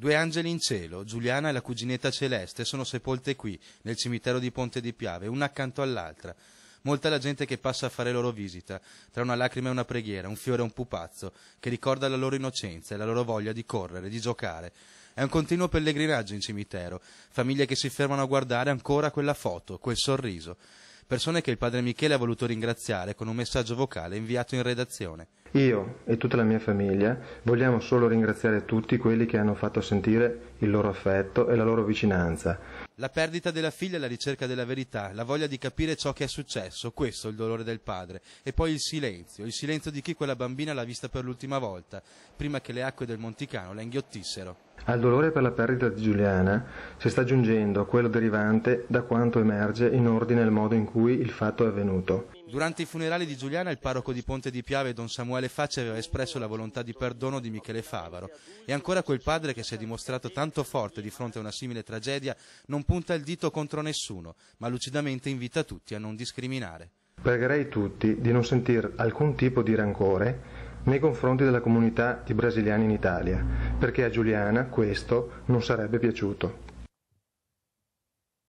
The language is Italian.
Due angeli in cielo, Giuliana e la cuginetta Celeste, sono sepolte qui, nel cimitero di Ponte di Piave, una accanto all'altra. Molta la gente che passa a fare loro visita, tra una lacrima e una preghiera, un fiore e un pupazzo, che ricorda la loro innocenza e la loro voglia di correre, di giocare. È un continuo pellegrinaggio in cimitero, famiglie che si fermano a guardare ancora quella foto, quel sorriso. Persone che il padre Michele ha voluto ringraziare con un messaggio vocale inviato in redazione. Io e tutta la mia famiglia vogliamo solo ringraziare tutti quelli che hanno fatto sentire il loro affetto e la loro vicinanza. La perdita della figlia e la ricerca della verità, la voglia di capire ciò che è successo, questo è il dolore del padre. E poi il silenzio di chi quella bambina l'ha vista per l'ultima volta, prima che le acque del Monticano la inghiottissero. Al dolore per la perdita di Giuliana si sta aggiungendo quello derivante da quanto emerge in ordine al modo in cui il fatto è avvenuto. Durante i funerali di Giuliana il parroco di Ponte di Piave, don Samuele Facci, aveva espresso la volontà di perdono di Michele Favaro. E ancora quel padre che si è dimostrato tanto forte di fronte a una simile tragedia non punta il dito contro nessuno, ma lucidamente invita tutti a non discriminare. Pregherei tutti di non sentire alcun tipo di rancore nei confronti della comunità di brasiliani in Italia, perché a Giuliana questo non sarebbe piaciuto.